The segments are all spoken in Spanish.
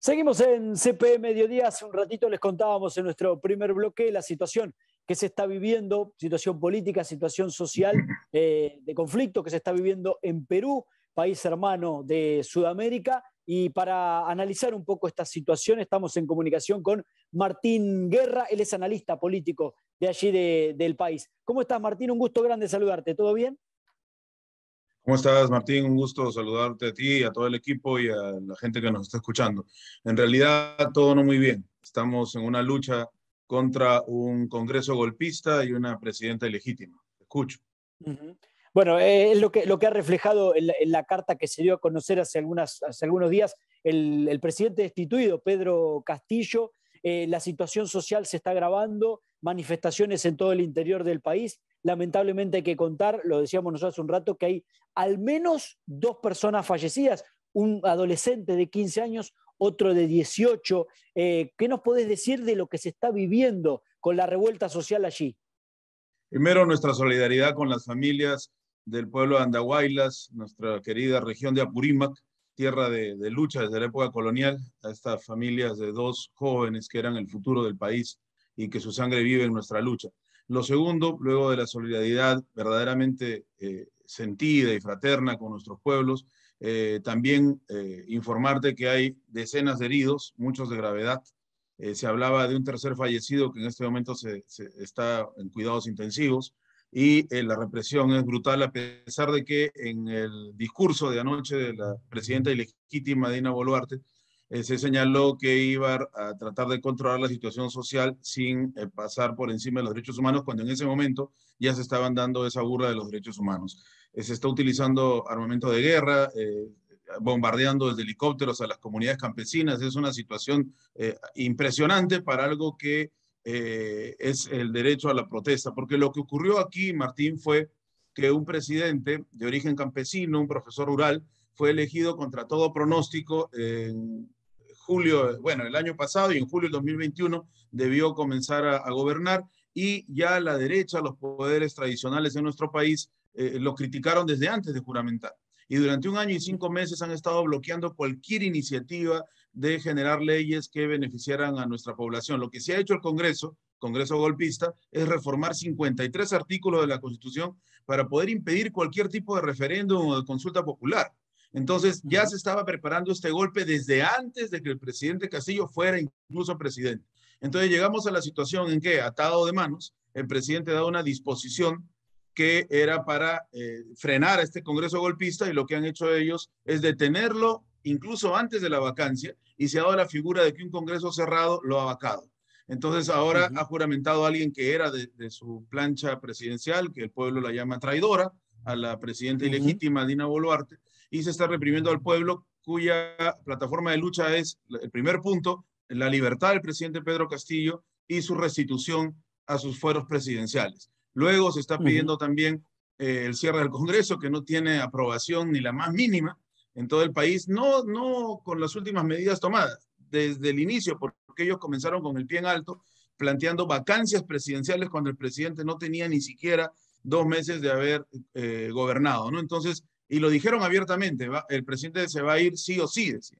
Seguimos en CPE Mediodía. Hace un ratito les contábamos en nuestro primer bloque la situación que se está viviendo, situación política, situación social de conflicto que se está viviendo en Perú, país hermano de Sudamérica. Y para analizar un poco esta situación estamos en comunicación con Martín Guerra. Él es analista político de allí del país. ¿Cómo estás, Martín? Un gusto grande saludarte. ¿Todo bien? ¿Cómo estás, Martín? Un gusto saludarte a ti, a todo el equipo y a la gente que nos está escuchando. En realidad, todo no muy bien. Estamos en una lucha contra un Congreso golpista y una presidenta ilegítima. Te escucho. Uh-huh. Bueno, es lo que ha reflejado en la carta que se dio a conocer hace algunos días el presidente destituido, Pedro Castillo. La situación social se está agravando, manifestaciones en todo el interior del país. Lamentablemente hay que contar, lo decíamos nosotros hace un rato, que hay al menos 2 personas fallecidas, un adolescente de 15 años, otro de 18. ¿Qué nos podés decir de lo que se está viviendo con la revuelta social allí? Primero, nuestra solidaridad con las familias del pueblo de Andahuaylas, nuestra querida región de Apurímac, tierra de lucha desde la época colonial, a estas familias de dos jóvenes que eran el futuro del país y que su sangre vive en nuestra lucha. Lo segundo, luego de la solidaridad verdaderamente sentida y fraterna con nuestros pueblos, también informarte que hay decenas de heridos, muchos de gravedad. Se hablaba de un tercer fallecido que en este momento se está en cuidados intensivos y la represión es brutal, a pesar de que en el discurso de anoche de la presidenta ilegítima Dina Boluarte se señaló que iba a tratar de controlar la situación social sin pasar por encima de los derechos humanos, cuando en ese momento ya se estaban dando esa burla de los derechos humanos. Se está utilizando armamento de guerra, bombardeando desde helicópteros a las comunidades campesinas. Es una situación impresionante para algo que es el derecho a la protesta, porque lo que ocurrió aquí, Martín, fue que un presidente de origen campesino, un profesor rural, fue elegido contra todo pronóstico en julio, bueno, el año pasado, y en julio del 2021 debió comenzar a gobernar, y ya la derecha, los poderes tradicionales de nuestro país, lo criticaron desde antes de juramentar. Y durante 1 año y 5 meses han estado bloqueando cualquier iniciativa de generar leyes que beneficiaran a nuestra población. Lo que se ha hecho el Congreso golpista, es reformar 53 artículos de la Constitución para poder impedir cualquier tipo de referéndum o de consulta popular. Entonces ya se estaba preparando este golpe desde antes de que el presidente Castillo fuera incluso presidente. Entonces llegamos a la situación en que, atado de manos, el presidente da una disposición que era para frenar a este Congreso golpista, y lo que han hecho ellos es detenerlo incluso antes de la vacancia, y se ha dado la figura de que un Congreso cerrado lo ha vacado. Entonces ahora ha juramentado a alguien que era de su plancha presidencial, que el pueblo la llama traidora, a la presidenta ilegítima Dina Boluarte, y se está reprimiendo al pueblo, cuya plataforma de lucha es, el primer punto, la libertad del presidente Pedro Castillo y su restitución a sus fueros presidenciales. Luego se está pidiendo también el cierre del Congreso, que no tiene aprobación ni la más mínima en todo el país, no con las últimas medidas tomadas, desde el inicio, porque ellos comenzaron con el pie en alto, planteando vacancias presidenciales cuando el presidente no tenía ni siquiera 2 meses de haber gobernado, ¿no? Entonces, y lo dijeron abiertamente, el presidente se va a ir sí o sí, decía.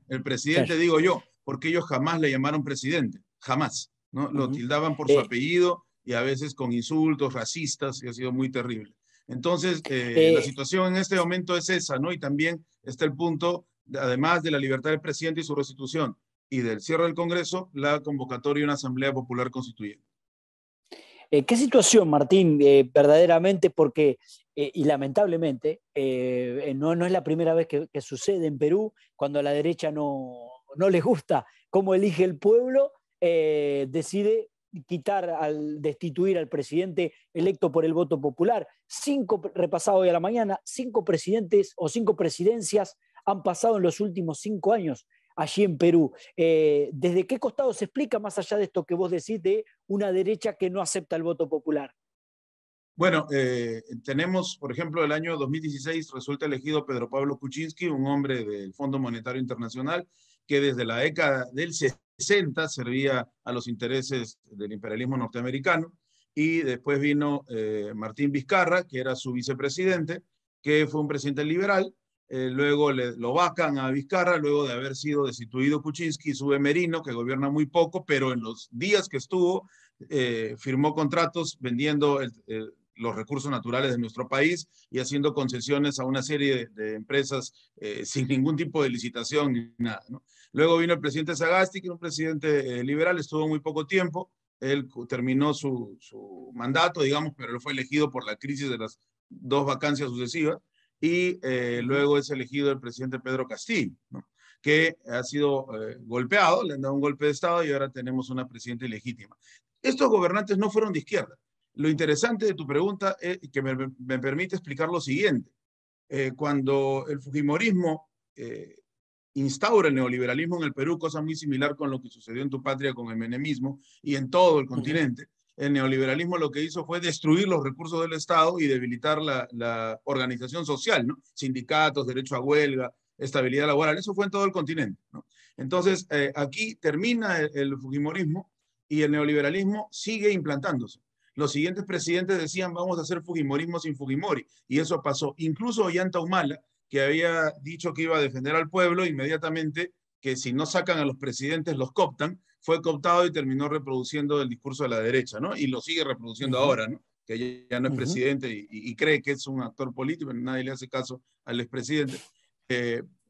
El presidente, Claro. digo yo, porque ellos jamás le llamaron presidente, jamás, ¿no? Lo tildaban por su Eh, apellido, y a veces con insultos racistas, y ha sido muy terrible. Entonces, la eh, situación en este momento es esa, ¿no? Y también está el punto, además de la libertad del presidente y su restitución, y del cierre del Congreso, la convocatoria de una Asamblea Popular Constituyente. ¿Qué situación, Martín, verdaderamente? Porque, y lamentablemente, no es la primera vez que sucede en Perú, cuando a la derecha no les gusta cómo elige el pueblo, decide destituir al presidente electo por el voto popular. Repasado hoy a la mañana, 5 presidentes o 5 presidencias han pasado en los últimos 5 años allí en Perú. ¿Desde qué costado se explica, más allá de esto que vos decís, de una derecha que no acepta el voto popular? Bueno, tenemos, por ejemplo, el año 2016 resulta elegido Pedro Pablo Kuczynski, un hombre del Fondo Monetario Internacional, que desde la década del 60 servía a los intereses del imperialismo norteamericano, y después vino Martín Vizcarra, que era su vicepresidente, que fue un presidente liberal, luego lo vacan a Vizcarra, luego de haber sido destituido Kuczynski, sube Merino, que gobierna muy poco, pero en los días que estuvo, firmó contratos vendiendo los recursos naturales de nuestro país y haciendo concesiones a una serie de empresas sin ningún tipo de licitación ni nada, ¿no? Luego vino el presidente Sagasti, que era un presidente liberal, estuvo muy poco tiempo, él terminó su mandato, digamos, pero él fue elegido por la crisis de las dos vacancias sucesivas, y luego es elegido el presidente Pedro Castillo, ¿no? Que ha sido golpeado, le han dado un golpe de Estado y ahora tenemos una presidenta ilegítima. Estos gobernantes no fueron de izquierda. Lo interesante de tu pregunta es que me permite explicar lo siguiente. Cuando el fujimorismo instaura el neoliberalismo en el Perú, cosa muy similar con lo que sucedió en tu patria con el menemismo y en todo el continente, el neoliberalismo lo que hizo fue destruir los recursos del Estado y debilitar la organización social, ¿no? Sindicatos, derecho a huelga, estabilidad laboral, eso fue en todo el continente, ¿no? Entonces, aquí termina el fujimorismo y el neoliberalismo sigue implantándose. Los siguientes presidentes decían, vamos a hacer fujimorismo sin Fujimori, y eso pasó. Incluso Ollanta Humala, que había dicho que iba a defender al pueblo, inmediatamente que si no sacan a los presidentes los cooptan, fue cooptado y terminó reproduciendo el discurso de la derecha, ¿no? Y lo sigue reproduciendo ahora, ¿no? Que ya no es presidente y cree que es un actor político, nadie le hace caso al expresidente.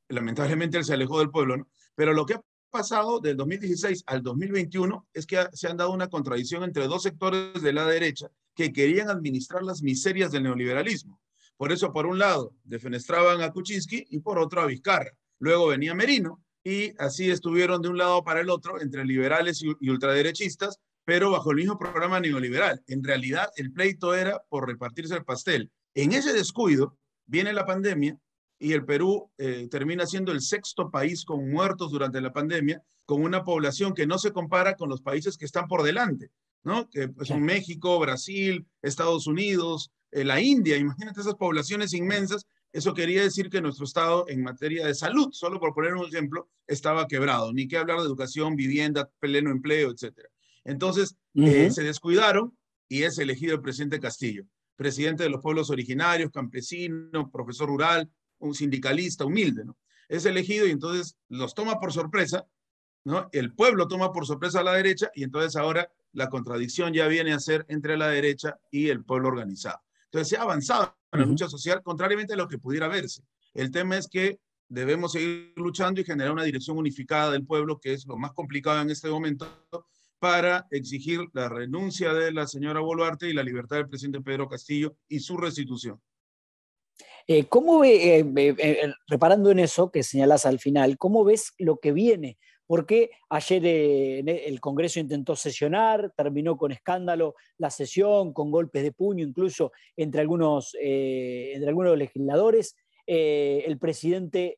Lamentablemente él se alejó del pueblo, ¿no? Pero lo que ha pasado del 2016 al 2021 es que se han dado una contradicción entre dos sectores de la derecha que querían administrar las miserias del neoliberalismo. Por eso, por un lado, defenestraban a Kuczynski y por otro a Vizcarra. Luego venía Merino y así estuvieron de un lado para el otro entre liberales y ultraderechistas, pero bajo el mismo programa neoliberal. En realidad, el pleito era por repartirse el pastel. En ese descuido viene la pandemia y el Perú termina siendo el sexto país con muertos durante la pandemia, con una población que no se compara con los países que están por delante, ¿no? Que son México, Brasil, Estados Unidos, la India. Imagínate esas poblaciones inmensas. Eso quería decir que nuestro Estado en materia de salud, solo por poner un ejemplo, estaba quebrado. Ni que hablar de educación, vivienda, pleno empleo, etc. Entonces, se descuidaron y es elegido el presidente Castillo, presidente de los pueblos originarios, campesino, profesor rural, un sindicalista humilde, ¿no? Es elegido y entonces los toma por sorpresa, ¿no? El pueblo toma por sorpresa a la derecha y entonces ahora la contradicción ya viene a ser entre la derecha y el pueblo organizado. Entonces se ha avanzado en la lucha social contrariamente a lo que pudiera verse. El tema es que debemos seguir luchando y generar una dirección unificada del pueblo, que es lo más complicado en este momento, para exigir la renuncia de la señora Boluarte y la libertad del presidente Pedro Castillo y su restitución. ¿Cómo reparando en eso que señalás al final, cómo ves lo que viene? Porque ayer el Congreso intentó sesionar, terminó con escándalo la sesión, con golpes de puño incluso entre algunos legisladores, el presidente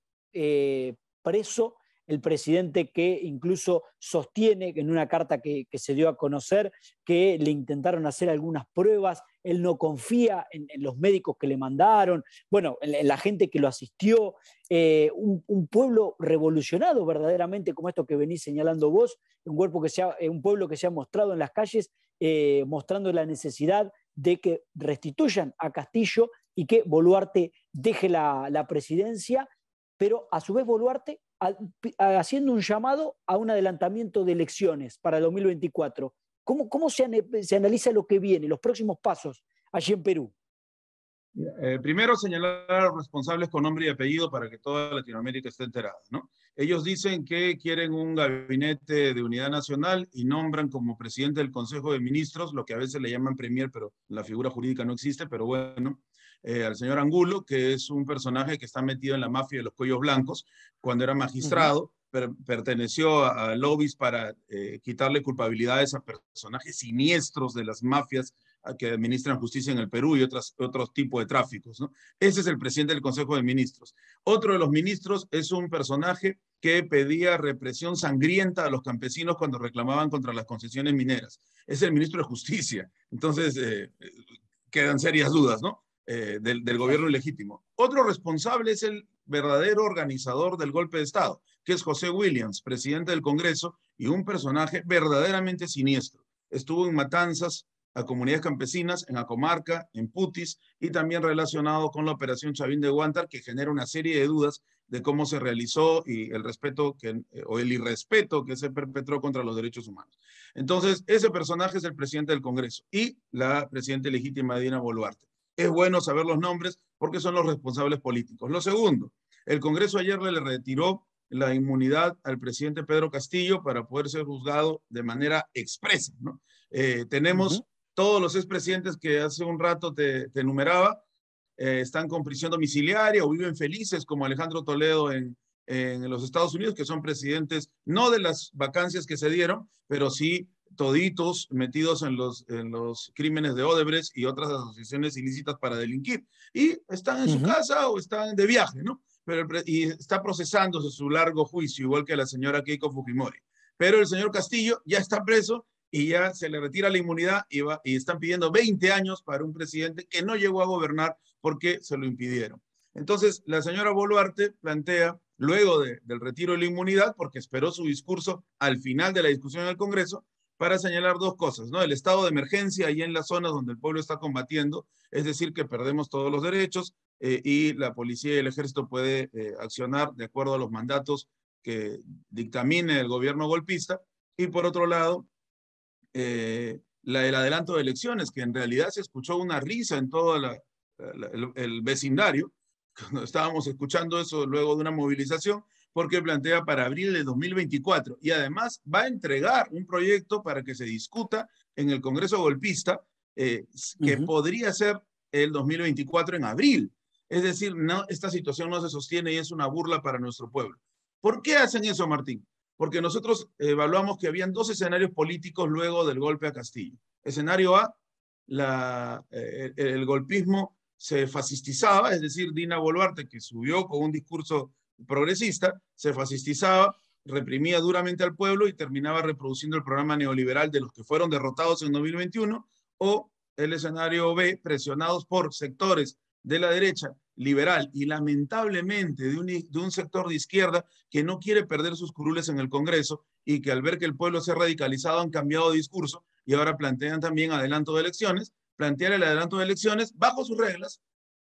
preso, el presidente que incluso sostiene en una carta que se dio a conocer que le intentaron hacer algunas pruebas, él no confía en los médicos que le mandaron, bueno, en la gente que lo asistió, un pueblo revolucionado verdaderamente, como esto que venís señalando vos, un pueblo que se ha mostrado en las calles, mostrando la necesidad de que restituyan a Castillo y que Boluarte deje la presidencia, pero a su vez Boluarte haciendo un llamado a un adelantamiento de elecciones para el 2024. ¿Cómo se analiza lo que viene, los próximos pasos allí en Perú? Primero, señalar a los responsables con nombre y apellido para que toda Latinoamérica esté enterada, ¿no? Ellos dicen que quieren un gabinete de unidad nacional y nombran como presidente del Consejo de Ministros, lo que a veces le llaman premier, pero la figura jurídica no existe, pero bueno, al señor Angulo, que es un personaje que está metido en la mafia de los cuellos blancos. Cuando era magistrado, perteneció a lobbies para quitarle culpabilidades a personajes siniestros de las mafias que administran justicia en el Perú y otros tipos de tráficos, ¿no? Ese es el presidente del Consejo de Ministros. Otro de los ministros es un personaje que pedía represión sangrienta a los campesinos cuando reclamaban contra las concesiones mineras. Es el ministro de Justicia. Entonces, quedan serias dudas, ¿no? Del gobierno ilegítimo. Otro responsable es el verdadero organizador del golpe de Estado, que es José Williams, presidente del Congreso y un personaje verdaderamente siniestro. Estuvo en matanzas a comunidades campesinas en Acomarca, en Putis, y también relacionado con la operación Chavín de Huántar, que genera una serie de dudas de cómo se realizó y el respeto o el irrespeto que se perpetró contra los derechos humanos. Entonces, ese personaje es el presidente del Congreso y la presidenta legítima Dina Boluarte. Es bueno saber los nombres porque son los responsables políticos. Lo segundo, el Congreso ayer le retiró la inmunidad al presidente Pedro Castillo para poder ser juzgado de manera expresa, ¿no? Tenemos todos los expresidentes que hace un rato te enumeraba, están con prisión domiciliaria o viven felices, como Alejandro Toledo en los Estados Unidos, que son presidentes no de las vacancias que se dieron, pero sí toditos metidos en los crímenes de Odebrecht y otras asociaciones ilícitas para delinquir. Y están en su casa o están de viaje, ¿no? Y está procesándose su largo juicio, igual que la señora Keiko Fujimori. Pero el señor Castillo ya está preso y ya se le retira la inmunidad y están pidiendo 20 años para un presidente que no llegó a gobernar porque se lo impidieron. Entonces, la señora Boluarte plantea, luego del retiro de la inmunidad, porque esperó su discurso al final de la discusión en el Congreso, para señalar dos cosas, ¿no? El estado de emergencia ahí en las zonas donde el pueblo está combatiendo, es decir, que perdemos todos los derechos y la policía y el ejército puede accionar de acuerdo a los mandatos que dictamine el gobierno golpista. Y por otro lado, el adelanto de elecciones, que en realidad se escuchó una risa en todo el vecindario, cuando estábamos escuchando eso luego de una movilización, porque plantea para abril de 2024 y además va a entregar un proyecto para que se discuta en el Congreso golpista que podría ser el 2024 en abril. Es decir, no, esta situación no se sostiene y es una burla para nuestro pueblo. ¿Por qué hacen eso, Martín? Porque nosotros evaluamos que habían dos escenarios políticos luego del golpe a Castillo. Escenario A, el golpismo se fascistizaba, es decir, Dina Boluarte, que subió con un discurso progresista, se fascistizaba, reprimía duramente al pueblo y terminaba reproduciendo el programa neoliberal de los que fueron derrotados en 2021, o el escenario B, presionados por sectores de la derecha liberal y lamentablemente de un sector de izquierda que no quiere perder sus curules en el Congreso y que al ver que el pueblo se ha radicalizado han cambiado de discurso y ahora plantean también adelanto de elecciones, plantear el adelanto de elecciones bajo sus reglas,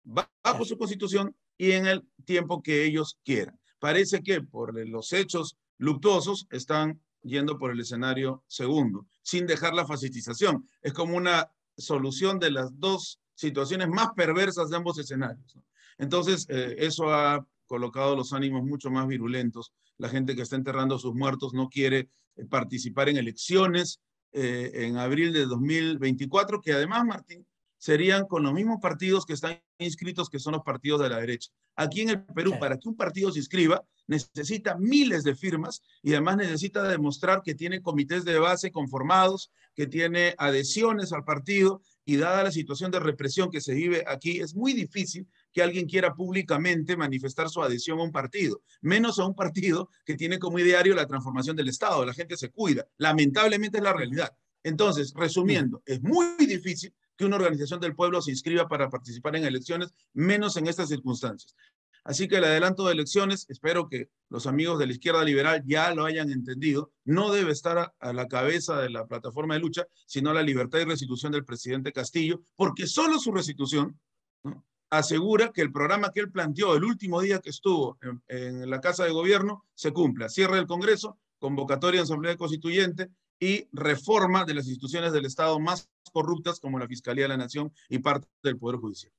bajo su constitución y en el tiempo que ellos quieran. Parece que por los hechos luctuosos están yendo por el escenario segundo, sin dejar la fascistización. Es como una solución de las dos situaciones más perversas de ambos escenarios, ¿no? Entonces, eso ha colocado los ánimos mucho más virulentos. La gente que está enterrando a sus muertos no quiere participar en elecciones en abril de 2024, que además, Martín, serían con los mismos partidos que están inscritos, que son los partidos de la derecha. Aquí en el Perú, para que un partido se inscriba, necesita miles de firmas y además necesita demostrar que tiene comités de base conformados, que tiene adhesiones al partido, y dada la situación de represión que se vive aquí, es muy difícil que alguien quiera públicamente manifestar su adhesión a un partido, menos a un partido que tiene como ideario la transformación del Estado. La gente se cuida. Lamentablemente es la realidad. Entonces, resumiendo, es muy difícil que una organización del pueblo se inscriba para participar en elecciones, menos en estas circunstancias. Así que el adelanto de elecciones, espero que los amigos de la izquierda liberal ya lo hayan entendido, no debe estar a la cabeza de la plataforma de lucha, sino la libertad y restitución del presidente Castillo, porque solo su restitución, ¿no?, asegura que el programa que él planteó el último día que estuvo en la Casa de Gobierno se cumpla. Cierre del Congreso, convocatoria de Asamblea Constituyente y reforma de las instituciones del Estado más corruptas como la Fiscalía de la Nación y parte del Poder Judicial.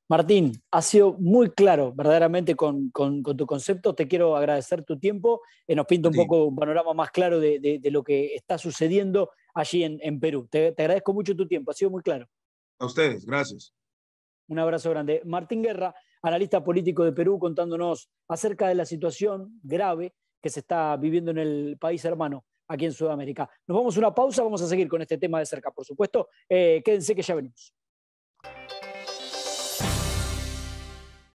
Martín, ha sido muy claro verdaderamente con tu concepto. Te quiero agradecer tu tiempo. Nos pinta un poco un panorama más claro de lo que está sucediendo allí en Perú. Te agradezco mucho tu tiempo, ha sido muy claro. A ustedes, gracias. Un abrazo grande. Martín Guerra, analista político de Perú, contándonos acerca de la situación grave que se está viviendo en el país hermano, aquí en Sudamérica. Nos vamos a una pausa, vamos a seguir con este tema de cerca, por supuesto. Quédense que ya venimos.